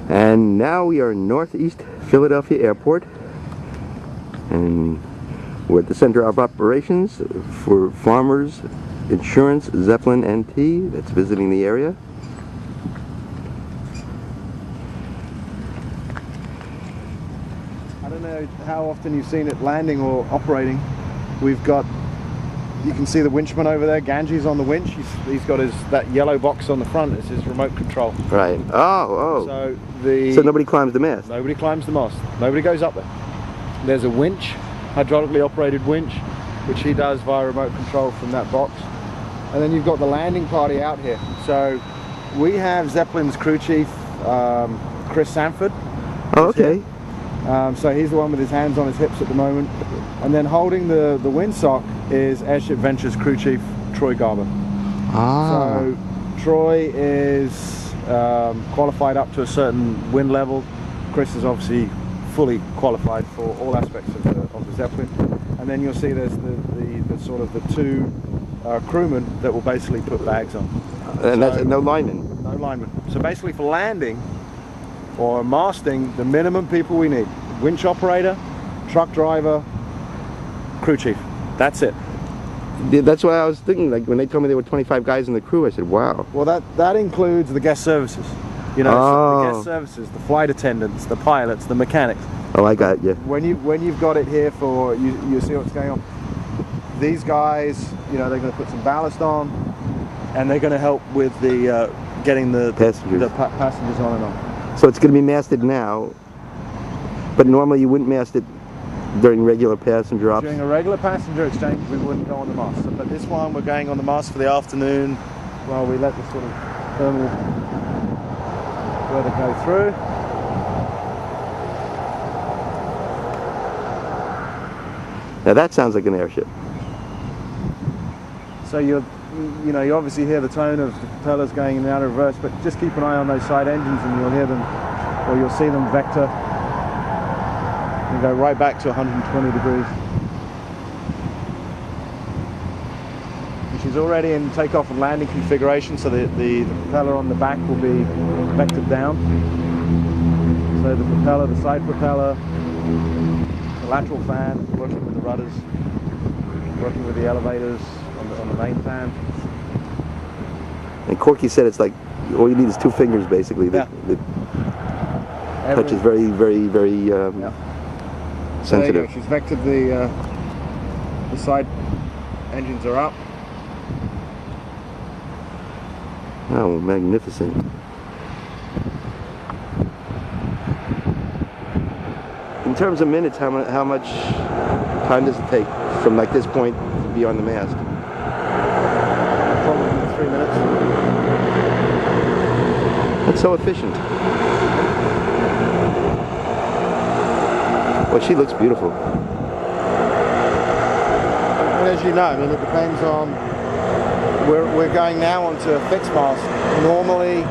And now we are in Northeast Philadelphia Airport, and we're at the center of operations for Farmers Insurance Zeppelin NT that's visiting the area. I don't know how often you've seen it landing or operating. We've got, you can see the winchman over there. Ganji's on the winch. He's got that yellow box on the front. It's his remote control. Right. Oh. So nobody climbs the mast. Nobody climbs the mast. Nobody goes up there. There's a winch, hydraulically operated winch, which he does via remote control from that box. And then you've got the landing party out here. So we have Zeppelin's crew chief, Chris Sanford. Oh, okay. So he's the one with his hands on his hips at the moment. And then holding the windsock is Airship Ventures crew chief, Troy Garber. Ah. So Troy is qualified up to a certain wind level. Chris is obviously fully qualified for all aspects of the Zeppelin. And then you'll see there's the sort of the two crewmen that will basically put bags on. And that's no lineman? No lineman. So basically for landing or masting, the minimum people we need: winch operator, truck driver, crew chief. That's it. Yeah, that's why I was thinking, like when they told me there were 25 guys in the crew, I said, wow. Well, that includes the guest services. You know, so the guest services, the flight attendants, the pilots, the mechanics. Oh, I got it, yeah. When you've got it here for, you see what's going on. These guys, you know, they're going to put some ballast on, and they're going to help with the getting the passengers on and on. So it's going to be masted now, but normally you wouldn't mast it during regular passenger ops? During a regular passenger exchange, we wouldn't go on the mast. But this one, we're going on the mast for the afternoon while we let the sort of thermal weather go through. Now that sounds like an airship. So you obviously hear the tone of the propellers going in and out of reverse, but just keep an eye on those side engines and you'll hear them, or you'll see them vector and go right back to 120 degrees. And she's already in takeoff and landing configuration, so the propeller on the back will be vectored down. So the propeller, the side propeller, the lateral fan, working with the rudders, working with the elevators on the main fan. And Corky said it's like all you need is 2 fingers basically. Yeah. The touch is very, very, very sensitive. So there you go. She's vectored the side engines are up. Oh, magnificent. In terms of minutes, how much time does it take from like this point to be on the mast? Probably 3 minutes. That's so efficient. Well, she looks beautiful. And as you know, I mean, it depends on. We're going now onto a fixed mast. Normally,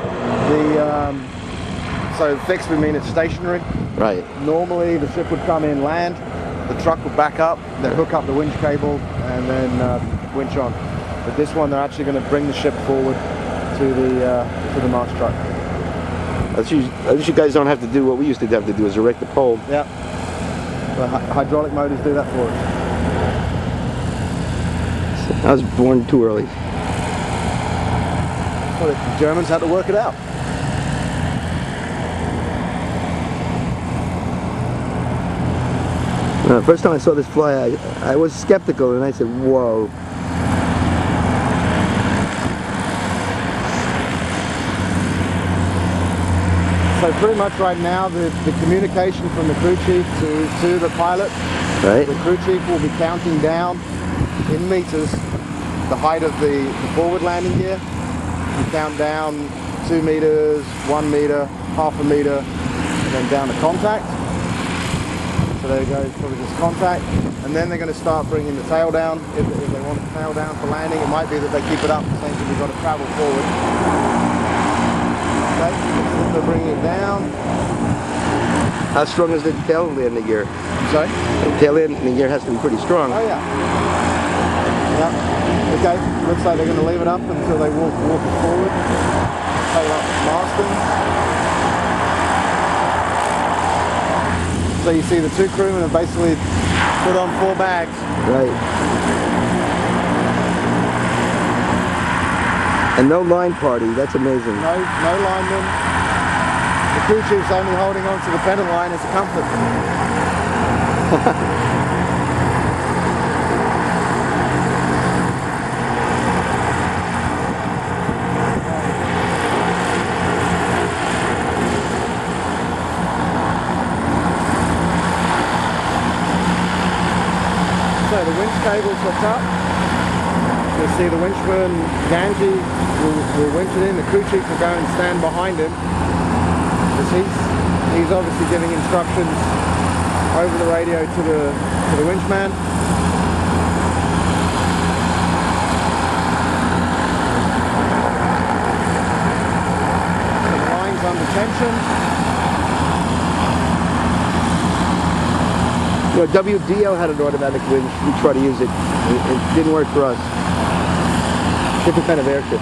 so fixed we mean it's stationary. Right. Normally, the ship would come in, land, the truck would back up, then hook up the winch cable, and then winch on. But this one, they're actually going to bring the ship forward to the mast truck. At least you guys don't have to do what we used to have to do, is erect the pole. Yeah. The hydraulic motors do that for us. I was born too early. Well, the Germans had to work it out. First time I saw this fly, I was skeptical, and I said, whoa. So pretty much right now, the communication from the crew chief to the pilot, Right. the crew chief will be counting down in meters the height of the forward landing gear, you count down 2 meters, 1 meter, half a meter, and then down to contact. So there you go, it's probably just contact. And then they're going to start bringing the tail down. If they want the tail down for landing, it might be that they keep it up, saying we've got to travel forward. Okay, so they're bringing it down. How strong is the tail landing gear? Sorry? The tail landing gear has to be pretty strong. Oh yeah. Yeah. Okay, looks like they're going to leave it up until they walk it forward. Tail up masting. So you see the 2 crewmen have basically put on 4 bags. Right. And no line party, that's amazing. No linemen. The crew chief's only holding on to the pedal line as a comfort. So the winch cable's hooked up. You'll see the winchman, Ganji, will winch it in. The crew chief will go and stand behind him. Because he's obviously giving instructions over the radio to the winchman. So the line's under tension. You know, WDL had an automatic winch. We tried to use it. It didn't work for us. Different kind of airship.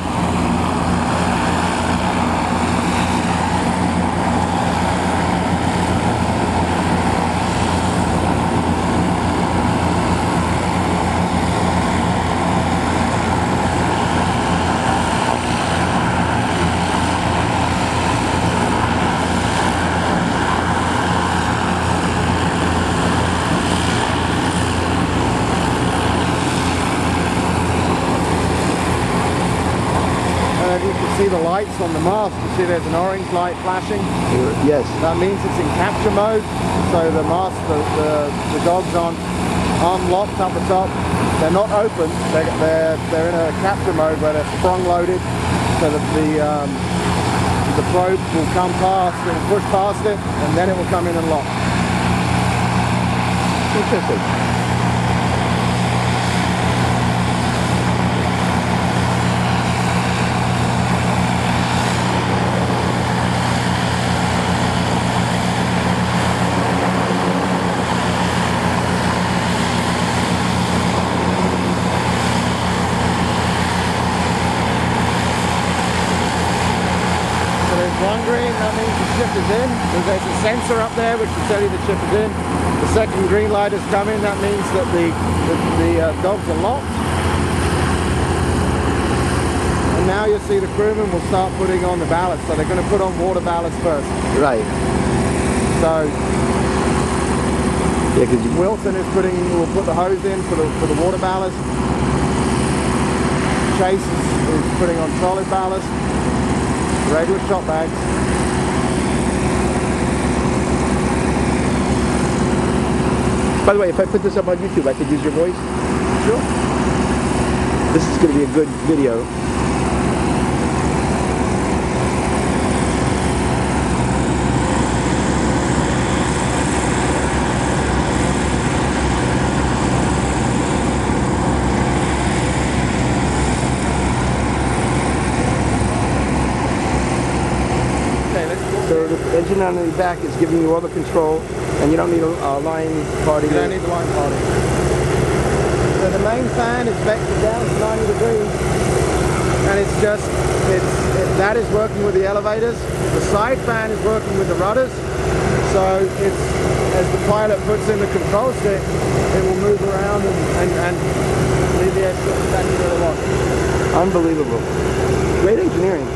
See the lights on the mast. You see there's an orange light flashing. Yes. That means it's in capture mode. So the mast, the dogs aren't locked up the top. They're not open. They're in a capture mode where they're sprung loaded, so that the probe will come past and push past it, and then it will come in and lock. Interesting. One green, that means the ship is in. There's a sensor up there which will tell you the ship is in. The second green light has come in, that means that the dogs are locked. And now you'll see the crewmen will start putting on the ballast. So they're going to put on water ballast first. Right. So yeah, because Wilson will put the hose in for the water ballast. Chase is putting on solid ballast. Regular shot bags. By the way, if I put this up on YouTube, I could use your voice? Sure. This is going to be a good video. So the engine on the back is giving you all the control, and you don't need a line party. You don't need the line party. So the main fan is vectored down to 90 degrees, and that is working with the elevators. The side fan is working with the rudders. So it's, as the pilot puts in the control stick, it will move around and leave the airship exactly where they want. Unbelievable. Great engineering.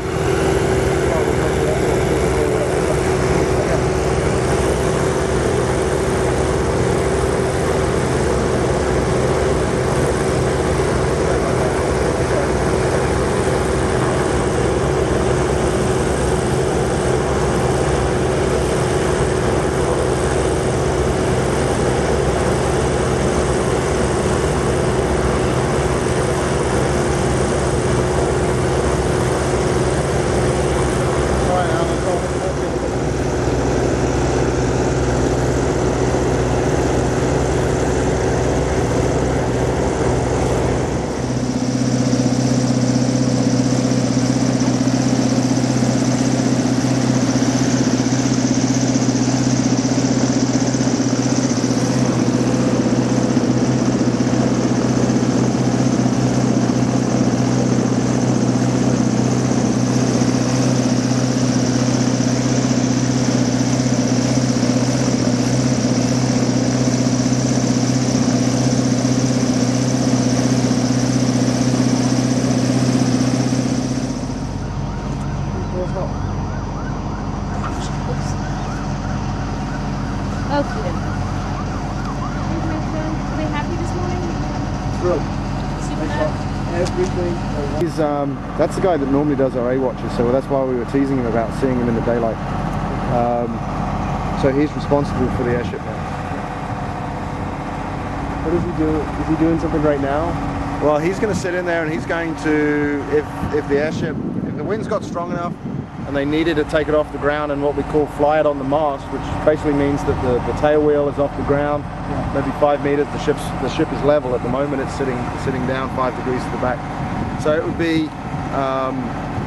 through. Everything. He's that's the guy that normally does our A watches, so that's why we were teasing him about seeing him in the daylight. So he's responsible for the airship now. What does he do? Is he doing something right now? Well, he's going to sit in there and he's going to, if the airship, if the winds got strong enough and they needed to take it off the ground and what we call fly it on the mast, which basically means that the tail wheel is off the ground, maybe 5 meters. The ship is level at the moment. It's sitting down 5 degrees to the back. So it would be,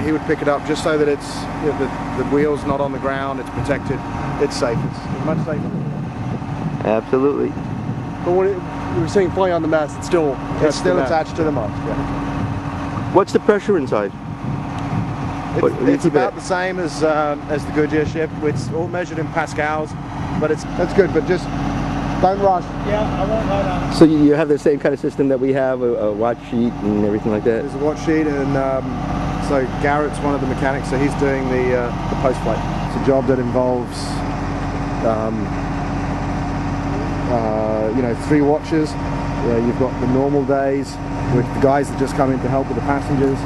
he would pick it up just so that it's, you know, the wheel's not on the ground. It's protected. It's safe. It's much safer. Absolutely. But when you were saying flying on the mast, it's still attached to the mast. Yeah. What's the pressure inside? It's about the same as the Goodyear ship. It's all measured in pascals, but that's good. But just don't rush. Yeah, I won't ride on it. So you have the same kind of system that we have, a watch sheet and everything like that? There's a watch sheet, and so Garrett's one of the mechanics, so he's doing the post flight. It's a job that involves you know, 3 watches. You've got the normal days with the guys that just come in to help with the passengers.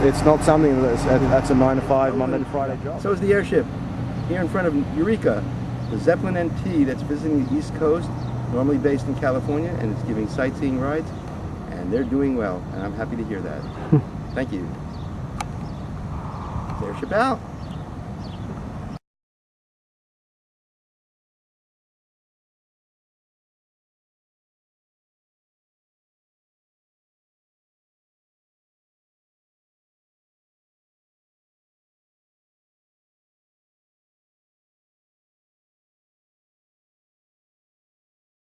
It's not something that's a 9 to 5 Monday to Friday job. So is the airship here in front of Eureka, the Zeppelin NT that's visiting the East Coast, normally based in California, and it's giving sightseeing rides, and they're doing well, and I'm happy to hear that. Thank you. It's Airshipal.